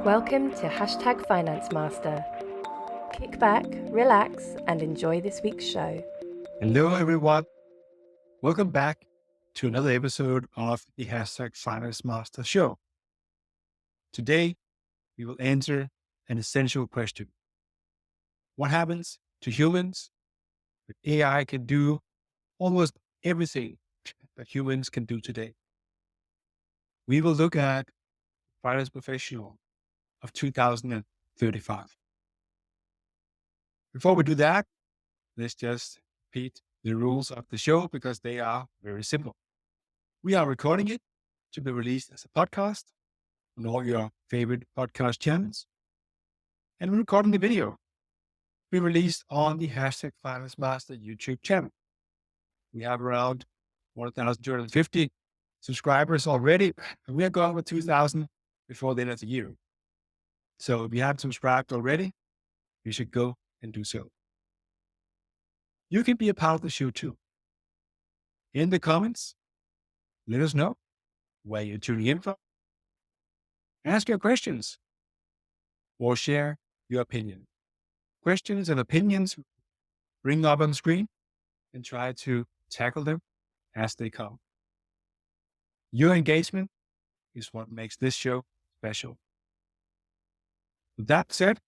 Welcome to #FinanceMaster. Kick back, relax, and enjoy this week's show. Hello, everyone. Welcome back to another episode of the #FinanceMaster show. Today, we will answer an essential question. What happens to humans if AI can do almost everything that humans can do today? We will look at finance professional of 2035. Before we do that, let's just repeat the rules of the show because they are very simple. We are recording it to be released as a podcast on all your favorite podcast channels. And we're recording the video to be released on the #FinanceMaster YouTube channel. We have around 1,250 subscribers already, and we are going for 2,000 before the end of the year. So if you haven't subscribed already, you should go and do so. You can be a part of the show too. In the comments, let us know where you're tuning in from. Ask your questions or share your opinion. Questions and opinions bring up on screen and try to tackle them as they come. Your engagement is what makes this show special. With that said,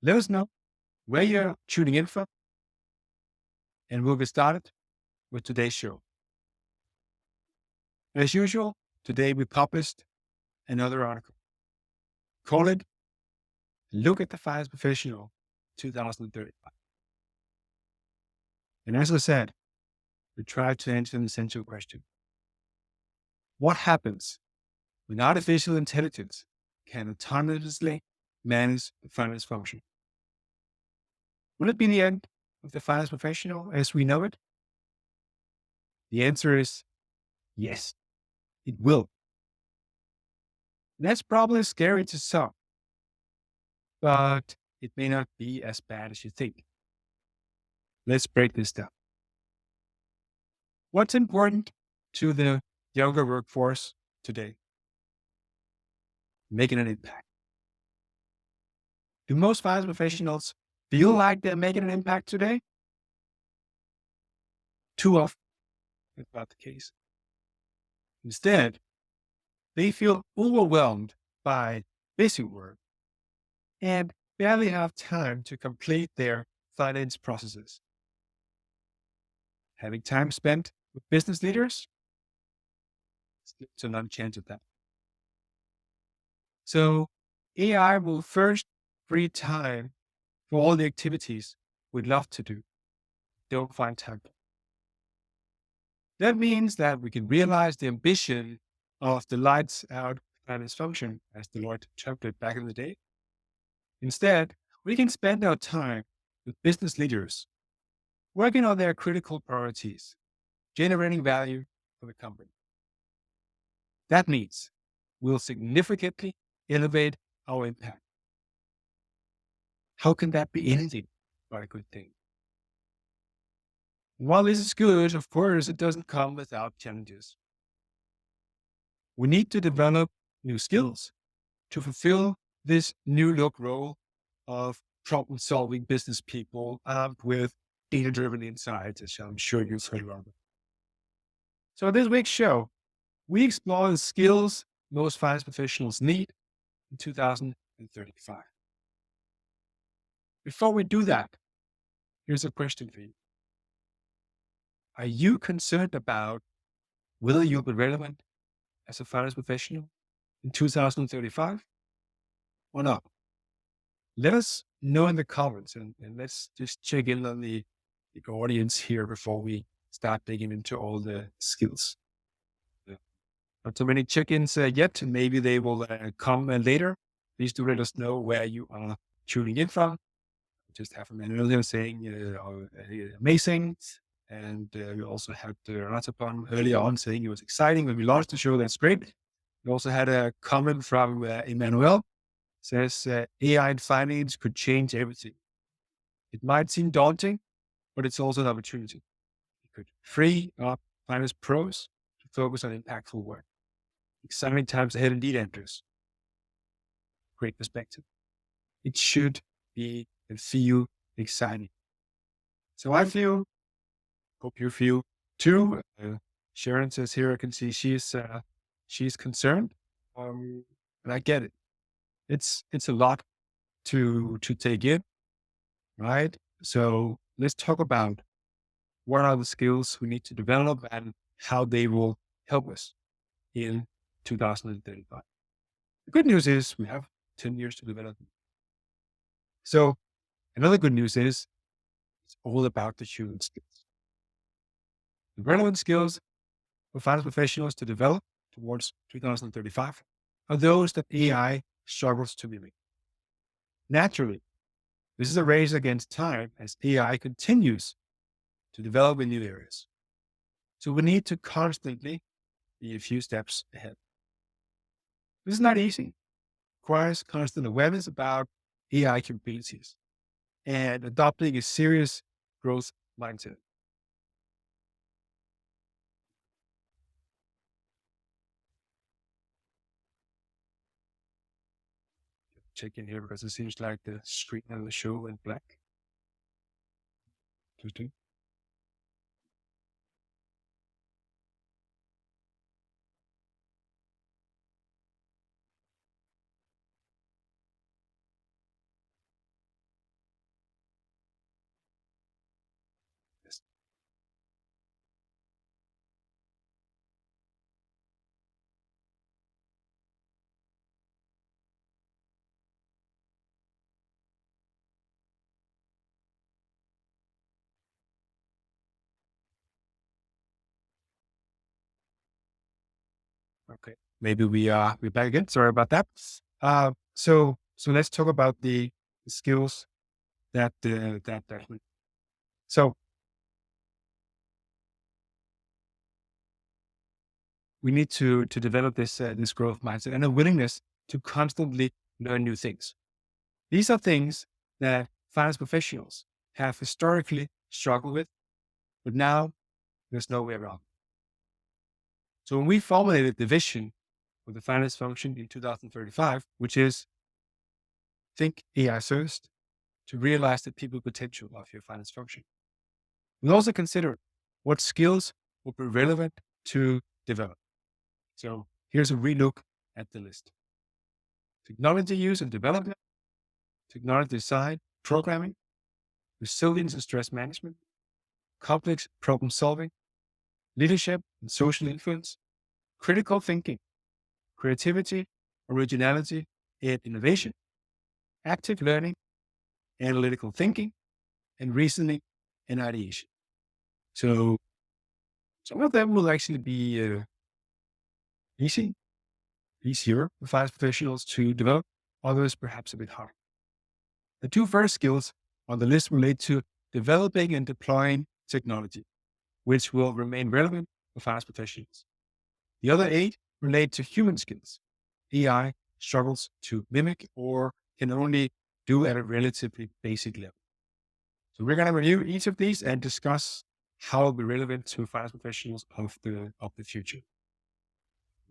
let us know where you're tuning in from, and we'll get started with today's show. As usual, today we published another article. Call it Look at the Finance Professional 2035. And as I said, we tried to answer an essential question. What happens when artificial intelligence can autonomously manage the finance function? Will it be the end of the finance professional as we know it? The answer is yes, it will. That's probably scary to some, but it may not be as bad as you think. Let's break this down. What's important to the younger workforce today? Making an impact. Do most finance professionals feel like they're making an impact today? Too often, it's not the case. Instead, they feel overwhelmed by busy work and barely have time to complete their finance processes. Having time spent with business leaders? It's a non chance of that. So AI will first free time for all the activities we'd love to do, don't find time. That means that we can realize the ambition of the lights out finance function as Deloitte termed it back in the day. Instead, we can spend our time with business leaders, working on their critical priorities, generating value for the company. That means we'll significantly elevate our impact. How can that be anything but a good thing? While this is good, of course, it doesn't come without challenges. We need to develop new skills to fulfill this new look role of problem-solving business people armed with data-driven insights, as I'm sure you've heard about. So this week's show, we explore the skills most finance professionals need in 2035. Before we do that, here's a question for you. Are you concerned about whether you'll be relevant as a finance professional in 2035 or not? Let us know in the comments and let's just check in on the audience here before we start digging into all the skills. Not so many check-ins yet. Maybe they will come later. Please do let us know where you are tuning in from. Just have a man earlier saying amazing. And we also had Ratapon earlier on saying it was exciting when we launched the show. That's great. We also had a comment from Emmanuel. Says AI in finance could change everything. It might seem daunting, but it's also an opportunity. It could free up finance pros to focus on impactful work. Exciting times ahead indeed, Andrews. great perspective. It should be and feel exciting. So I feel, hope you feel too. Sharon says here, I can see she's concerned. And I get it. It's a lot to take in, right? So let's talk about what are the skills we need to develop and how they will help us in 2035. The good news is we have 10 years to develop them. So another good news is it's all about the human skills. The relevant skills for finance professionals to develop towards 2035 are those that AI struggles to mimic. Naturally, this is a race against time as AI continues to develop in new areas. So we need to constantly be a few steps ahead. This is not easy. It requires constant awareness about AI capabilities and adopting a serious growth mindset. Check in here because it seems like the screen on the show went black. Interesting. Yes. Okay. Maybe we're back again. Sorry about that. So let's talk about the skills that we, so we need to develop this growth mindset and a willingness to constantly learn new things. These are things that finance professionals have historically struggled with, but now there's no way around. So when we formulated the vision for the finance function in 2035, which is think AI first to realize the people potential of your finance function, we also consider what skills will be relevant to develop. So here's a relook at the list. Technology use and development, technology design, programming, resilience and stress management, complex problem solving, leadership and social influence, critical thinking, creativity, originality, and innovation, active learning, analytical thinking, and reasoning and ideation. So some of them will actually be easier for finance professionals to develop, others perhaps a bit harder. The two first skills on the list relate to developing and deploying technology, which will remain relevant for finance professionals. The other 8 relate to human skills. AI struggles to mimic or can only do at a relatively basic level. So we're going to review each of these and discuss how it'll be relevant to finance professionals of the future.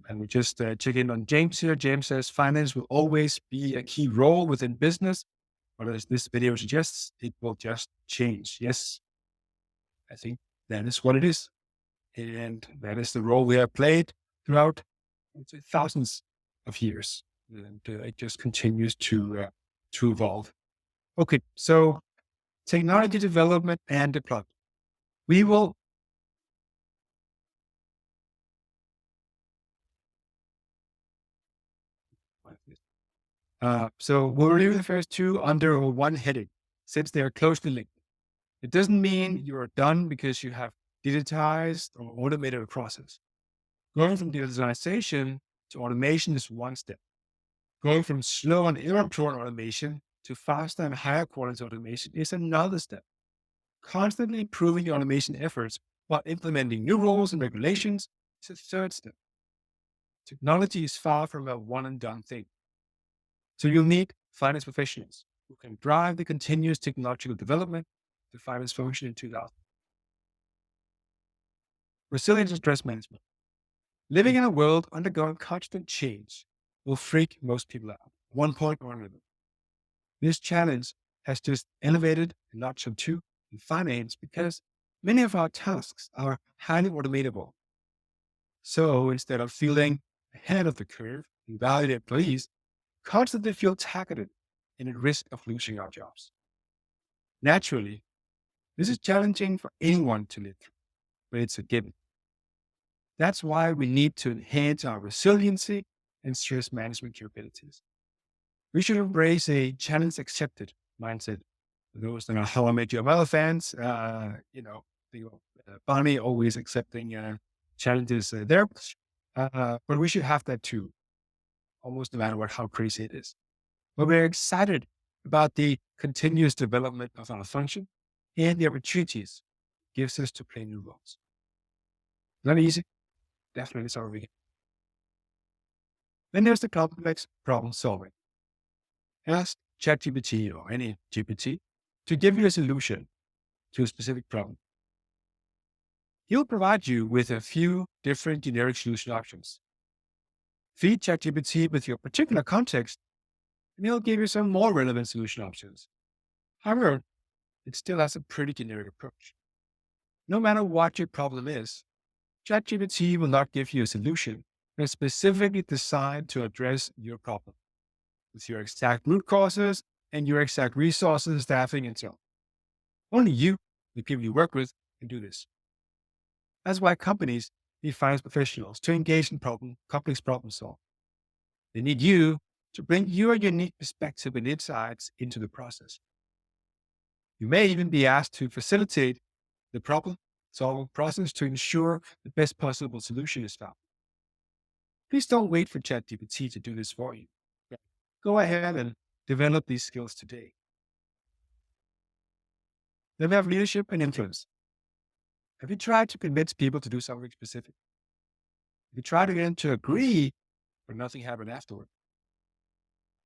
And we just check in on James here. James says finance will always be a key role within business, but as this video suggests, it will just change. Yes, I think that is what it is. And that is the role we have played throughout thousands of years. And it just continues to evolve. Okay, so technology development and deployment. We will so we'll review the first two under one heading, since they are closely linked. It doesn't mean you're done because you have digitized or automated a process. Going from digitalization to automation is one step. Going from slow and error-prone automation to faster and higher quality automation is another step. Constantly improving your automation efforts while implementing new rules and regulations is a third step. Technology is far from a one and done thing. So you'll need finance professionals who can drive the continuous technological development of the finance function in 2000. Resilience and stress management. Living in a world undergoing constant change will freak most people out. one point or another. This challenge has just elevated a notch or two in finance because many of our tasks are highly automatable. So instead of feeling ahead of the curve and valued employees constantly feel targeted and at risk of losing our jobs. Naturally, this is challenging for anyone to live through, but it's a given. That's why we need to enhance our resiliency and stress management capabilities. We should embrace a challenge accepted mindset. For those that are How I Met Your Mother fans, the Barney always accepting challenges there. But we should have that too, almost no matter how crazy it is. But we're excited about the continuous development of our function and the opportunities it gives us to play new roles. Not easy, definitely something we can. Then there's the complex problem solving. Ask ChatGPT or any GPT to give you a solution to a specific problem. He'll provide you with a few different generic solution options. Feed ChatGPT with your particular context, and he'll give you some more relevant solution options. However, it still has a pretty generic approach. No matter what your problem is, ChatGPT will not give you a solution that's specifically designed to address your problem with your exact root causes and your exact resources, staffing, and so on. Only you, the people you work with, can do this. That's why companies need finance professionals to engage in complex problem solving. They need you to bring your unique perspective and insights into the process. You may even be asked to facilitate the problem solving process to ensure the best possible solution is found. Please don't wait for ChatGPT to do this for you. Go ahead and develop these skills today. Then we have leadership and influence. Have you tried to convince people to do something specific? Have you tried to get them to agree, but nothing happened afterward?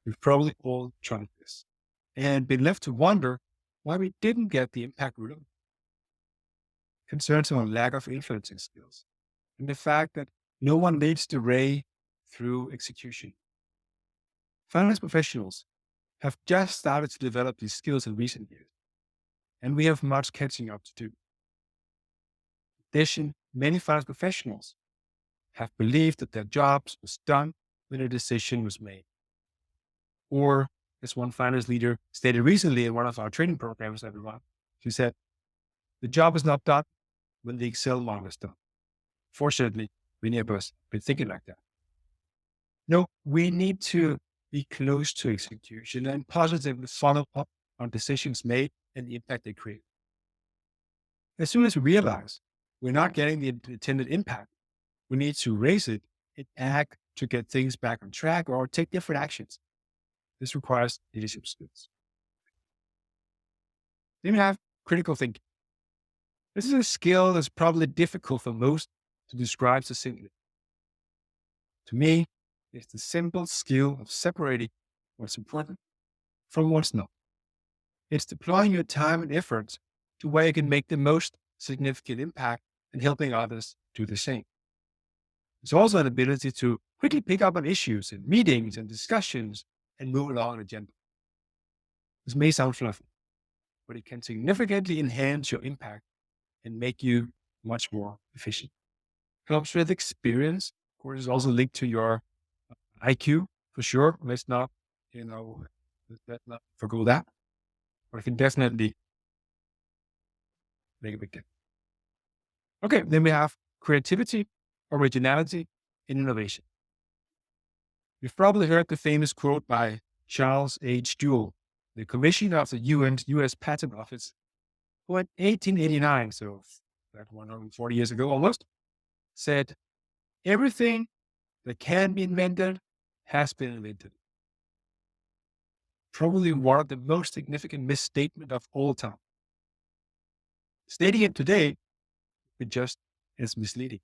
We've probably all tried this and been left to wonder why we didn't get the impact we wanted. Concerns on lack of influencing skills and the fact that no one leads the way through execution. Finance professionals have just started to develop these skills in recent years, and we have much catching up to do. In addition, many finance professionals have believed that their jobs was done when a decision was made. Or, as one finance leader stated recently in one of our training programs, everyone, she said, the job is not done when the Excel model is done. Fortunately, many of us have been thinking like that. No, we need to be close to execution and positively follow up on decisions made and the impact they create. As soon as we realize we're not getting the intended impact, we need to raise it and act to get things back on track or take different actions. This requires leadership skills. Then we have critical thinking. This is a skill that's probably difficult for most to describe succinctly. To me, it's the simple skill of separating what's important from what's not. It's deploying your time and efforts to where you can make the most significant impact and helping others do the same. It's also an ability to quickly pick up on issues in meetings and discussions and move along an agenda. This may sound fluffy, but it can significantly enhance your impact and make you much more efficient. Comes with experience. Of course, it's also linked to your IQ for sure. Let's not forgo that. But it can definitely make a big difference. Okay, then we have creativity, originality, and innovation. You've probably heard the famous quote by Charles H. Jewell, the commissioner of the U.S. Patent Office, who in 1889, so that 140 years ago almost, said, everything that can be invented has been invented. Probably one of the most significant misstatements of all time. Stating it today is just as misleading.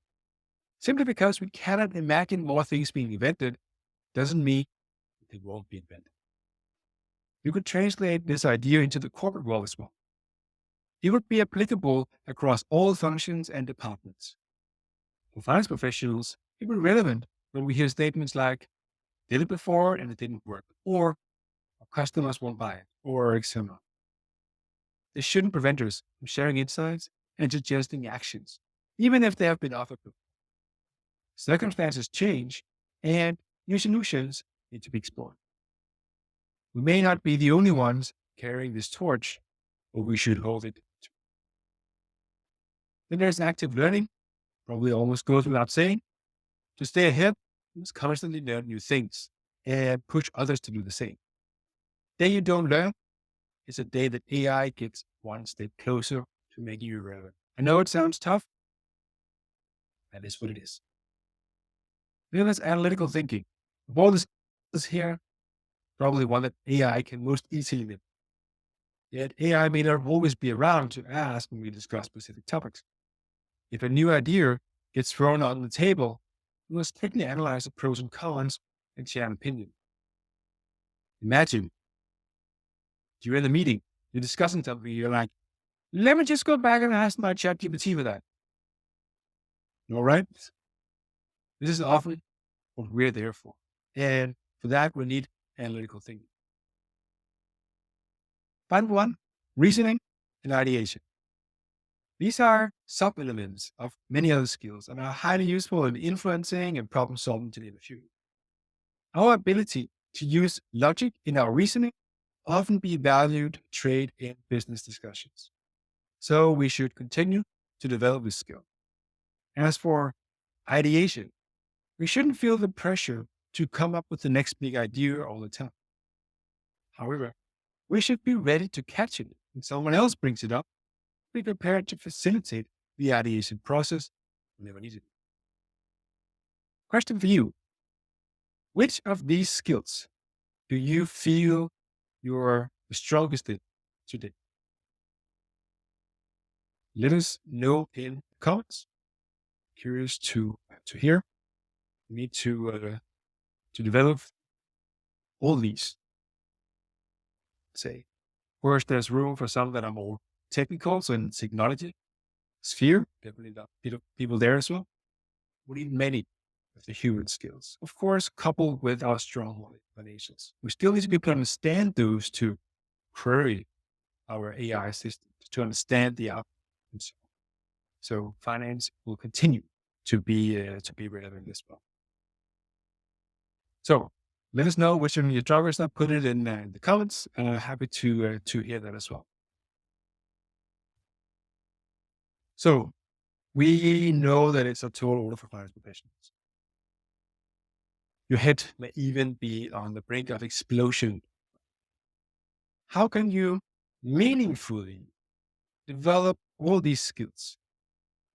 Simply because we cannot imagine more things being invented doesn't mean they won't be invented. You could translate this idea into the corporate world as well. It would be applicable across all functions and departments. For finance professionals, it would be relevant when we hear statements like, did it before and it didn't work, or our customers won't buy it, or etc. This shouldn't prevent us from sharing insights and suggesting actions, even if they have been offered before. Circumstances change and new solutions need to be explored. We may not be the only ones carrying this torch, but we should hold it. Then there's active learning, probably almost goes without saying. To stay ahead, you must constantly learn new things and push others to do the same. Day you don't learn is a day that AI gets one step closer to making you relevant. I know it sounds tough. That is what it is. Then there's analytical thinking. Of all this here, probably one that AI can most easily live. Yet AI may not always be around to ask when we discuss specific topics. If a new idea gets thrown on the table, we must quickly analyze the pros and cons and share an opinion. Imagine you're in a meeting, you're discussing something, you're like, let me just go back and ask my ChatGPT for that. All right? This is often what we're there for. And for that, we need analytical thinking. Final one, reasoning and ideation. These are sub-elements of many other skills and are highly useful in influencing and problem solving to name a few. Our ability to use logic in our reasoning often be valued trade and business discussions. So we should continue to develop this skill. As for ideation, we shouldn't feel the pressure to come up with the next big idea all the time. However, we should be ready to catch it when someone else brings it up. Be prepared to facilitate the ideation process whenever needed. Question for you. Which of these skills do you feel you're the strongest in today? Let us know in the comments. Curious to hear. We need to develop all these. Say, first, there's room for some that are more technical, so in technology sphere, definitely people there as well. We need many of the human skills, of course, coupled with our strong explanations. We still need to be able to understand those to query our AI system, to understand the outcomes. So finance will continue to be relevant as well. So let us know which of your drivers are. Put it in the comments. Happy to hear that as well. So we know that it's a tall order for finance professionals. Your head may even be on the brink of explosion. How can you meaningfully develop all these skills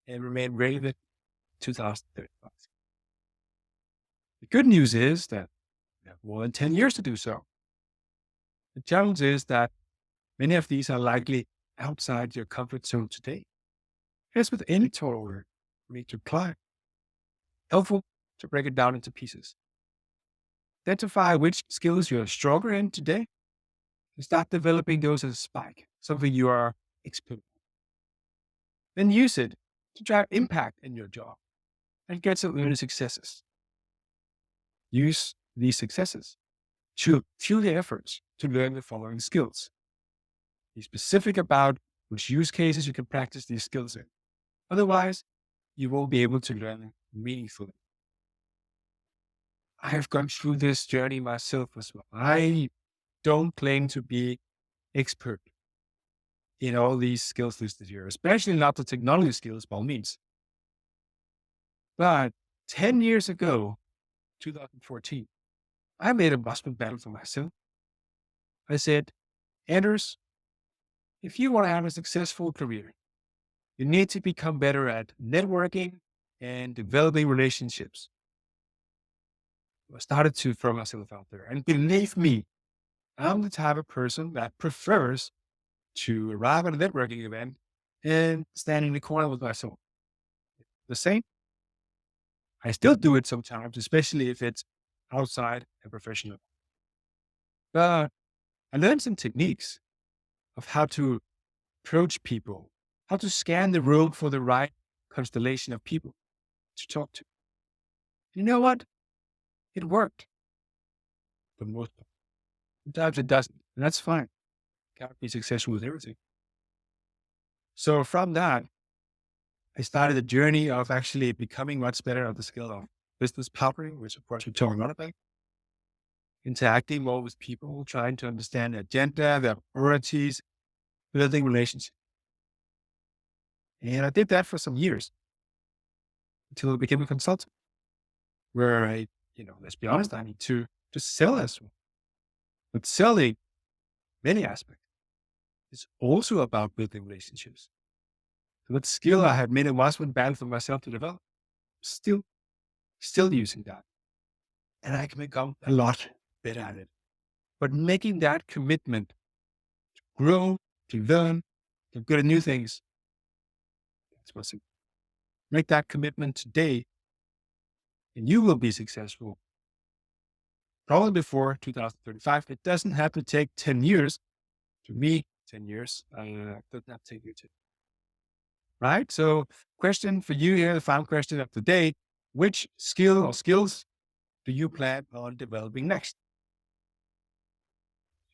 and remain relevant in 2035? The good news is that you have more than 10 years to do so. The challenge is that many of these are likely outside your comfort zone today. As with any tall order, you need to climb. Helpful to break it down into pieces. Identify which skills you're stronger in today and start developing those as a spike, something you are expert in. Then use it to drive impact in your job and get some early successes. Use these successes to fuel your efforts to learn the following skills. Be specific about which use cases you can practice these skills in. Otherwise, you won't be able to learn them meaningfully. I have gone through this journey myself as well. I don't claim to be expert in all these skills listed here, especially not the technology skills by all means. But 10 years ago, 2014, I made a must-win battle for myself. I said, Anders, if you want to have a successful career, you need to become better at networking and developing relationships. I started to throw myself out there. And believe me, I'm the type of person that prefers to arrive at a networking event and stand in the corner with myself. The same. I still do it sometimes, especially if it's outside and professional. But I learned some techniques of how to approach people, how to scan the room for the right constellation of people to talk to. You know what? It worked. for the most part. Sometimes it doesn't, and that's fine. Can't be successful with everything. So from that, I started a journey of actually becoming much better at the skill of business partnering, which of course we talk a lot about, interacting more with people, trying to understand their agenda, their priorities, building relationships. And I did that for some years until I became a consultant, where I, let's be honest, I need to sell as well. But selling, many aspects, is also about building relationships. So that skill I had made a investment ban for myself to develop, still using that. And I can become a lot better at it. But making that commitment to grow, to learn, to get good at new things, that's what's important. Make that commitment today, and you will be successful. Probably before 2035. It doesn't have to take 10 years. To me, 10 years. It doesn't have to take you 10. Right? So question for you here, the final question of the day, which skill or skills do you plan on developing next?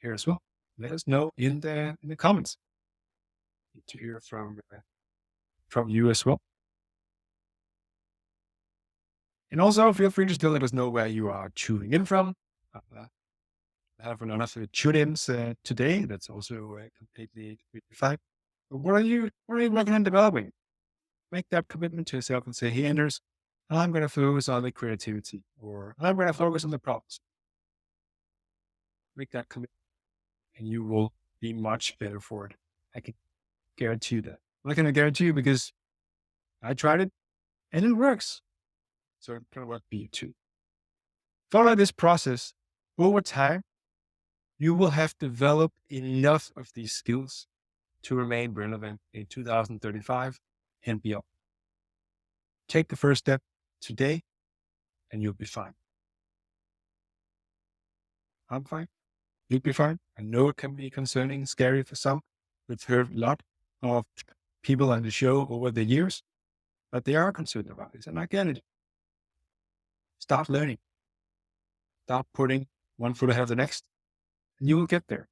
Here as well. Let us know in the comments. Need to hear from you as well. And also feel free to still let us know where you are tuning in from. I have another tune-ins today. That's also completely fine. But what are you working on developing? Make that commitment to yourself and say, hey, Anders, I'm going to focus on the creativity, or I'm going to focus on the problems. Make that commitment, and you will be much better for it. I can guarantee you that. I'm not going to guarantee you because I tried it and it works. So it's going to work for you too. Follow this process over time. You will have developed enough of these skills to remain relevant in 2035 and beyond. Take the first step today and you'll be fine. I'm fine. You'll be fine. I know it can be concerning, scary for some. We've heard a lot of people on the show over the years, but they are concerned about this, and I get it. Start learning. Start putting one foot ahead of the next, and you will get there.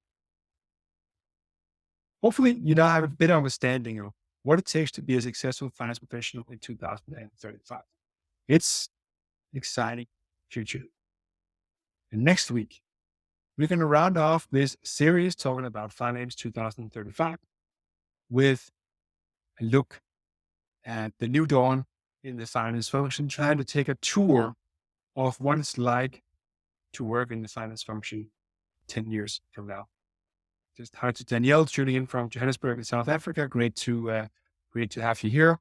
Hopefully, you now have a bit of understanding of what it takes to be a successful finance professional in 2035. It's an exciting future. And next week, we're going to round off this series talking about finance 2035 with a look at the new dawn in the finance function, trying to take a tour of what it's like to work in the finance function 10 years from now. Just hi to Danielle tuning in from Johannesburg in South Africa. Great to have you here.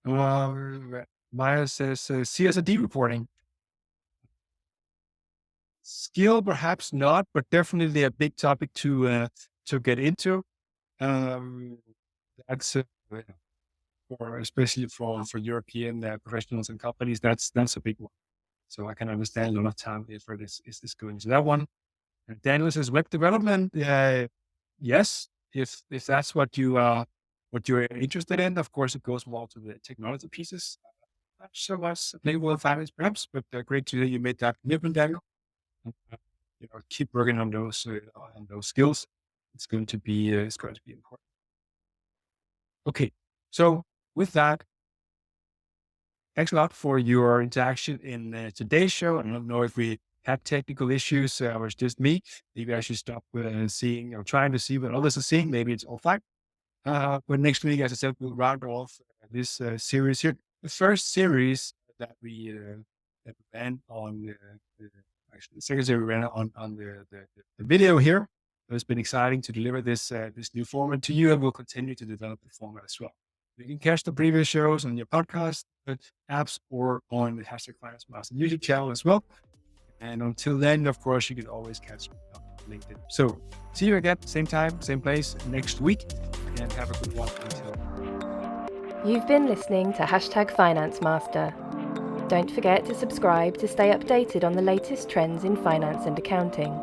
Maya says, CSD reporting. Skill, perhaps not, but definitely a big topic to get into. That's especially for European professionals and companies. That's a big one. So I can understand a lot of time for this is going to that one. And Daniel says web development. Yes, if that's what you're interested in, of course it goes more to the technology pieces. Not so much label of finance, perhaps, but great to hear you made that commitment, Daniel. Keep working on those skills. It's going to be important. Okay, so with that, thanks a lot for your interaction in today's show. I don't know if we had technical issues or it's just me. Maybe I should stop seeing or trying to see what others are seeing. Maybe it's all fine. But next week, as I said, we'll round off this series here. The first series that we ran on the second series we ran on the video here. It's been exciting to deliver this new format to you, and we'll continue to develop the format as well. You can catch the previous shows on your podcast apps or on the #FinanceMaster YouTube channel as well. And until then, of course, you can always catch me on LinkedIn. So see you again, same time, same place next week, and have a good one until then. You've been listening to #FinanceMaster. Don't forget to subscribe to stay updated on the latest trends in finance and accounting.